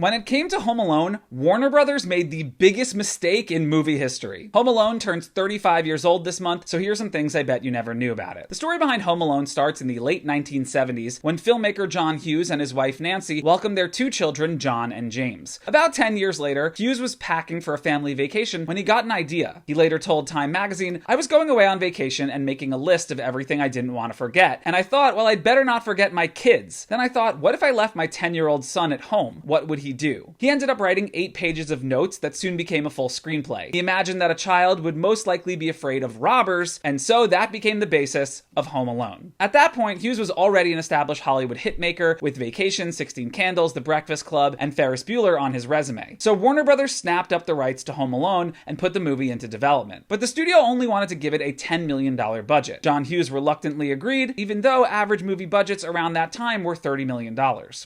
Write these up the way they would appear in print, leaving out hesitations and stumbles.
When it came to Home Alone, Warner Brothers made the biggest mistake in movie history. Home Alone turns 35 years old this month, so here's some things I bet you never knew about it. The story behind Home Alone starts in the late 1970s when filmmaker John Hughes and his wife Nancy welcomed their two children, John and James. About 10 years later, Hughes was packing for a family vacation when he got an idea. He later told Time magazine, "I was going away on vacation and making a list of everything I didn't want to forget, and I thought, well, I'd better not forget my kids. Then I thought, what if I left my 10-year-old son at home? What would he do?" He ended up writing 8 pages of notes that soon became a full screenplay. He imagined that a child would most likely be afraid of robbers, and so that became the basis of Home Alone. At that point, Hughes was already an established Hollywood hitmaker with Vacation, 16 Candles, The Breakfast Club, and Ferris Bueller on his resume. So Warner Brothers snapped up the rights to Home Alone and put the movie into development. But the studio only wanted to give it a $10 million budget. John Hughes reluctantly agreed, even though average movie budgets around that time were $30 million.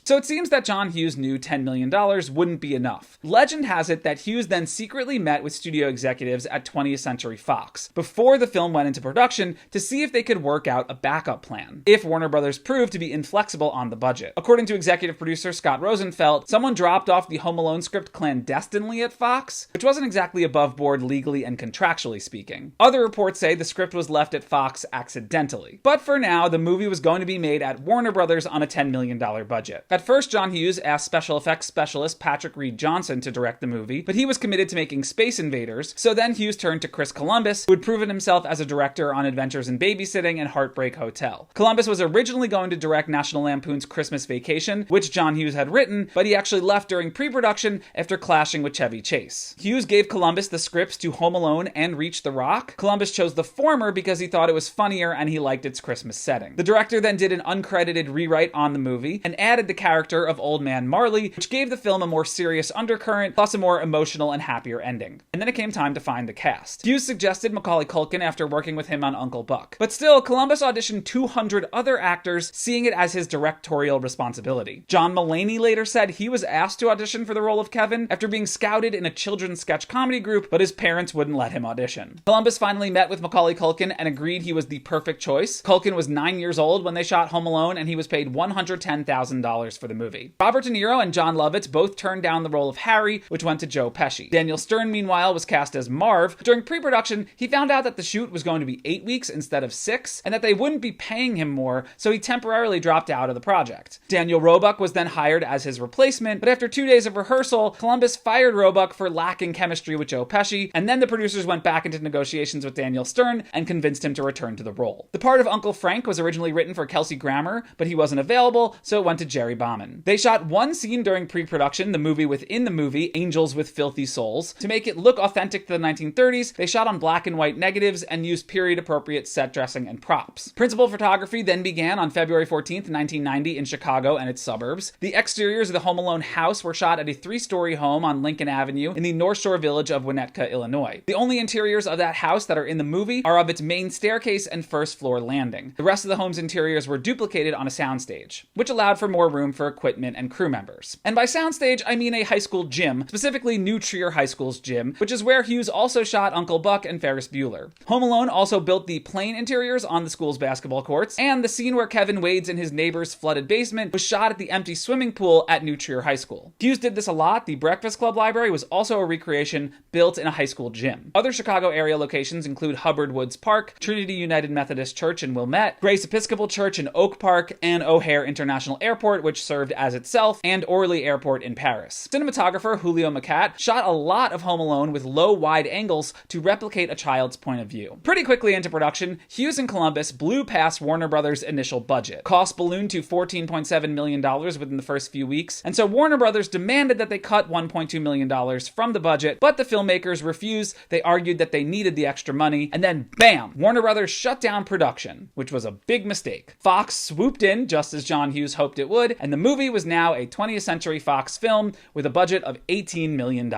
So it seems that John Hughes knew $10 million wouldn't be enough. Legend has it that Hughes then secretly met with studio executives at 20th Century Fox before the film went into production to see if they could work out a backup plan, if Warner Brothers proved to be inflexible on the budget. According to executive producer Scott Rosenfeld, someone dropped off the Home Alone script clandestinely at Fox, which wasn't exactly above board legally and contractually speaking. Other reports say the script was left at Fox accidentally. But for now, the movie was going to be made at Warner Brothers on a $10 million budget. At first, John Hughes asked special effects specialist Patrick Reed Johnson to direct the movie, but he was committed to making Space Invaders, so then Hughes turned to Chris Columbus, who had proven himself as a director on Adventures in Babysitting and Heartbreak Hotel. Columbus was originally going to direct National Lampoon's Christmas Vacation, which John Hughes had written, but he actually left during pre-production after clashing with Chevy Chase. Hughes gave Columbus the scripts to Home Alone and Reach the Rock. Columbus chose the former because he thought it was funnier and he liked its Christmas setting. The director then did an uncredited rewrite on the movie and added the character of Old Man Marley, which gave the film a more serious undercurrent, plus a more emotional and happier ending. And then it came time to find the cast. Hughes suggested Macaulay Culkin after working with him on Uncle Buck. But still, Columbus auditioned 200 other actors, seeing it as his directorial responsibility. John Mulaney later said he was asked to audition for the role of Kevin after being scouted in a children's sketch comedy group, but his parents wouldn't let him audition. Columbus finally met with Macaulay Culkin and agreed he was the perfect choice. Culkin was 9 years old when they shot Home Alone, and he was paid $110,000 for the movie. Robert De Niro and John Lovitz both turned down the role of Harry, which went to Joe Pesci. Daniel Stern, meanwhile, was cast as Marv. During pre-production, he found out that the shoot was going to be 8 weeks instead of 6, and that they wouldn't be paying him more, so he temporarily dropped out of the project. Daniel Roebuck was then hired as his replacement, but after 2 days of rehearsal, Columbus fired Roebuck for lacking chemistry with Joe Pesci, and then the producers went back into negotiations with Daniel Stern and convinced him to return to the role. The part of Uncle Frank was originally written for Kelsey Grammer, but he wasn't available, so it went to Jerry Bauman. They shot one scene during pre-production, the movie within the movie, Angels with Filthy Souls. To make it look authentic to the 1930s, they shot on black and white negatives and used period-appropriate set dressing and props. Principal photography then began on February 14th, 1990 in Chicago and its suburbs. The exteriors of the Home Alone house were shot at a 3-story home on Lincoln Avenue in the North Shore village of Winnetka, Illinois. The only interiors of that house that are in the movie are of its main staircase and first floor landing. The rest of the home's interiors were duplicated on a soundstage, which allowed for more room for equipment and crew members. And by soundstage, I mean a high school gym, specifically New Trier High School's gym, which is where Hughes also shot Uncle Buck and Ferris Bueller. Home Alone also built the plain interiors on the school's basketball courts, and the scene where Kevin wades in his neighbor's flooded basement was shot at the empty swimming pool at New Trier High School. Hughes did this a lot. The Breakfast Club library was also a recreation built in a high school gym. Other Chicago area locations include Hubbard Woods Park, Trinity United Methodist Church in Wilmette, Grace Episcopal Church in Oak Park, and O'Hare International Airport, which served as itself, and Orly Airport in Paris. Cinematographer Julio Macat shot a lot of Home Alone with low, wide angles to replicate a child's point of view. Pretty quickly into production, Hughes and Columbus blew past Warner Brothers' initial budget. Costs ballooned to $14.7 million within the first few weeks, and so Warner Brothers demanded that they cut $1.2 million from the budget, but the filmmakers refused. They argued that they needed the extra money, and then bam! Warner Brothers shut down production, which was a big mistake. Fox swooped in just as John Hughes hoped it would, and the movie was now a 20th Century Fox film with a budget of $18 million.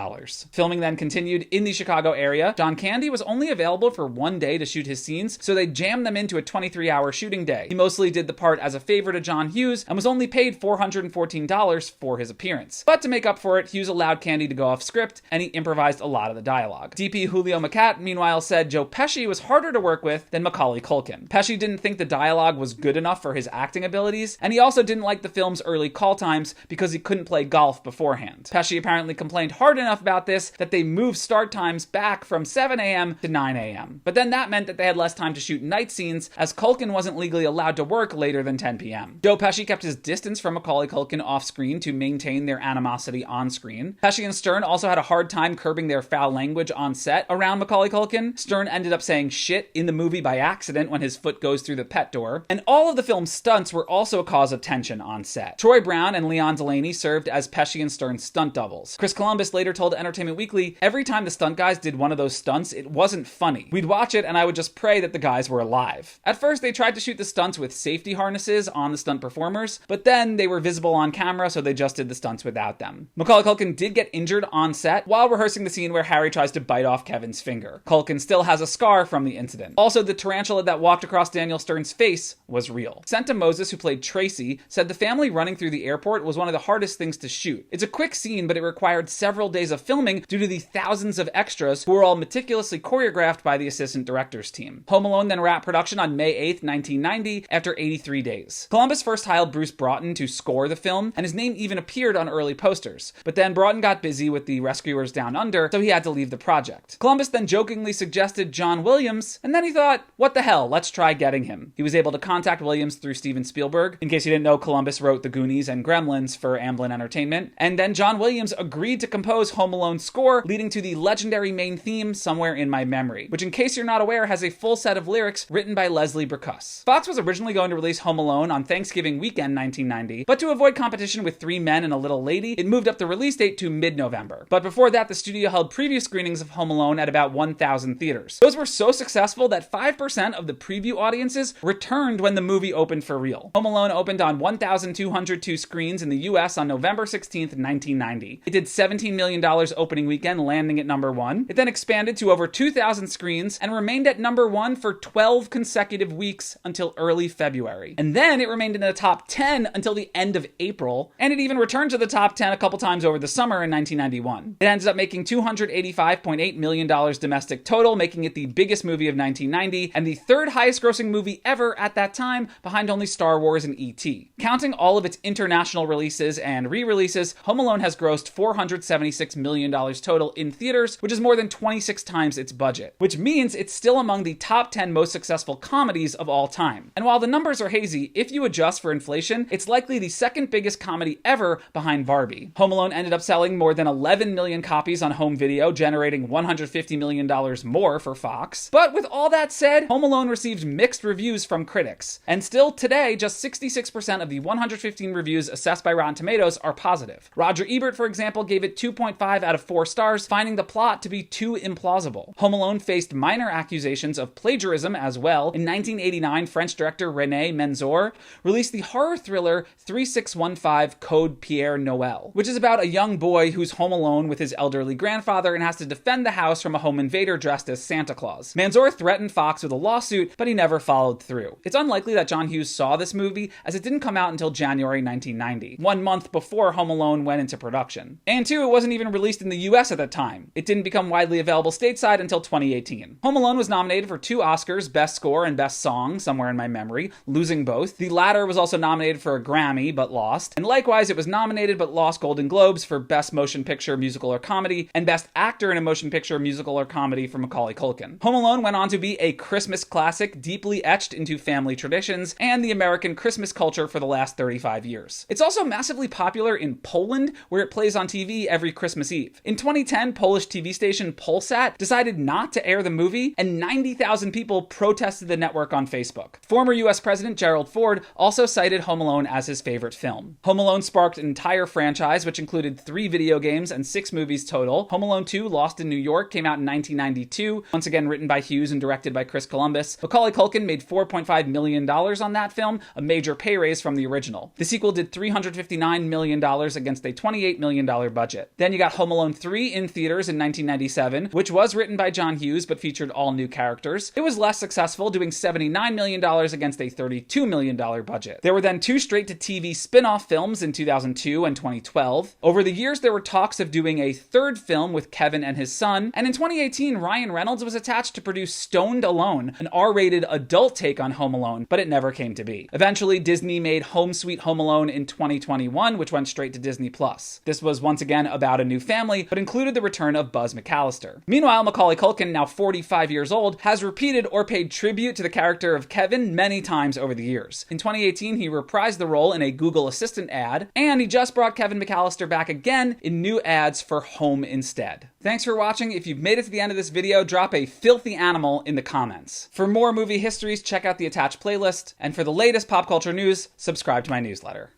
Filming then continued in the Chicago area. John Candy was only available for 1 day to shoot his scenes, so they jammed them into a 23-hour shooting day. He mostly did the part as a favor to John Hughes and was only paid $414 for his appearance. But to make up for it, Hughes allowed Candy to go off script, and he improvised a lot of the dialogue. DP Julio Macat, meanwhile, said Joe Pesci was harder to work with than Macaulay Culkin. Pesci didn't think the dialogue was good enough for his acting abilities, and he also didn't like the film's early call times because he couldn't play play golf beforehand. Pesci apparently complained hard enough about this that they moved start times back from 7 a.m. to 9 a.m. But then that meant that they had less time to shoot night scenes, as Culkin wasn't legally allowed to work later than 10 p.m. Joe Pesci kept his distance from Macaulay Culkin off-screen to maintain their animosity on-screen. Pesci and Stern also had a hard time curbing their foul language on set around Macaulay Culkin. Stern ended up saying shit in the movie by accident when his foot goes through the pet door. And all of the film's stunts were also a cause of tension on set. Troy Brown and Leon Delaney served as Pesci and Stern's stunt doubles. Chris Columbus later told Entertainment Weekly, "Every time the stunt guys did one of those stunts, it wasn't funny. We'd watch it and I would just pray that the guys were alive." At first, they tried to shoot the stunts with safety harnesses on the stunt performers, but then they were visible on camera, so they just did the stunts without them. Macaulay Culkin did get injured on set while rehearsing the scene where Harry tries to bite off Kevin's finger. Culkin still has a scar from the incident. Also, the tarantula that walked across Daniel Stern's face was real. Senta Moses, who played Tracy, said the family running through the airport was one of the hardest things to shoot. It's a quick scene, but it required several days of filming due to the thousands of extras who were all meticulously choreographed by the assistant director's team. Home Alone then wrapped production on May 8th, 1990, after 83 days. Columbus first hired Bruce Broughton to score the film, and his name even appeared on early posters. But then Broughton got busy with the Rescuers Down Under, so he had to leave the project. Columbus then jokingly suggested John Williams, and then he thought, what the hell, let's try getting him. He was able to contact Williams through Steven Spielberg. In case you didn't know, Columbus wrote The Goonies and Gremlins for Amblin Entertainment. And then John Williams agreed to compose Home Alone's score, leading to the legendary main theme, Somewhere in My Memory, which in case you're not aware has a full set of lyrics written by Leslie Bricusse. Fox was originally going to release Home Alone on Thanksgiving weekend 1990, but to avoid competition with Three Men and a Little Lady, it moved up the release date to mid-November. But before that, the studio held preview screenings of Home Alone at about 1,000 theaters. Those were so successful that 5% of the preview audiences returned when the movie opened for real. Home Alone opened on 1,202 screens in the US on November 16th, 1990. It did $17 million opening weekend, landing at number 1. It then expanded to over 2,000 screens and remained at number 1 for 12 consecutive weeks until early February. And then it remained in the top 10 until the end of April, and it even returned to the top 10 a couple times over the summer in 1991. It ended up making $285.8 million domestic total, making it the biggest movie of 1990 and the third highest grossing movie ever at that time, behind only Star Wars and E.T. Counting all of its international releases and re-releases, Home Alone has grossed $476 million total in theaters, which is more than 26 times its budget, which means it's still among the top 10 most successful comedies of all time. And while the numbers are hazy, if you adjust for inflation, it's likely the second biggest comedy ever behind Barbie. Home Alone ended up selling more than 11 million copies on home video, generating $150 million more for Fox. But with all that said, Home Alone received mixed reviews from critics. And still today, just 66% of the 115 reviews assessed by Rotten Tomatoes are positive. Roger Ebert, for example, gave it 2.5 out of 4 stars, finding the plot to be too implausible. Home Alone faced minor accusations of plagiarism as well. In 1989, French director René Menzor released the horror thriller 3615 Code Pierre Noël, which is about a young boy who's home alone with his elderly grandfather and has to defend the house from a home invader dressed as Santa Claus. Menzor threatened Fox with a lawsuit, but he never followed through. It's unlikely that John Hughes saw this movie, as it didn't come out until January 1990, 1 month before Home Alone went into production. And 2, it wasn't even released in the US at that time. It didn't become widely available stateside until 2018. Home Alone was nominated for 2 Oscars, Best Score and Best Song, Somewhere in My Memory, losing both. The latter was also nominated for a Grammy, but lost. And likewise, it was nominated but lost Golden Globes for Best Motion Picture, Musical or Comedy, and Best Actor in a Motion Picture, Musical or Comedy for Macaulay Culkin. Home Alone went on to be a Christmas classic, deeply etched into family traditions and the American Christmas culture for the last 35 years. It's also massively popular in Poland, where it plays on TV every Christmas Eve. In 2010, Polish TV station Polsat decided not to air the movie, and 90,000 people protested the network on Facebook. Former US President Gerald Ford also cited Home Alone as his favorite film. Home Alone sparked an entire franchise, which included 3 video games and 6 movies total. Home Alone 2, Lost in New York, came out in 1992, once again written by Hughes and directed by Chris Columbus. Macaulay Culkin made $4.5 million on that film, a major pay raise from the original. The sequel did $359 million against a $28 million budget. Then you got Home Alone 3 in theaters in 1997, which was written by John Hughes but featured all new characters. It was less successful, doing $79 million against a $32 million budget. There were then 2 straight-to-TV spin-off films in 2002 and 2012. Over the years, there were talks of doing a 3rd film with Kevin and his son, and in 2018, Ryan Reynolds was attached to produce Stoned Alone, an R-rated adult take on Home Alone, but it never came to be. Eventually, Disney made Home Sweet Home Alone in 2021, which went straight to Disney+. This was once again about a new family, but included the return of Buzz McAllister. Meanwhile, Macaulay Culkin, now 45 years old, has repeated or paid tribute to the character of Kevin many times over the years. In 2018, he reprised the role in a Google Assistant ad, and he just brought Kevin McAllister back again in new ads for Home instead. Thanks for watching. If you've made it to the end of this video, drop a filthy animal in the comments. For more movie histories, check out the attached playlist, and for the latest pop culture news, subscribe to my newsletter.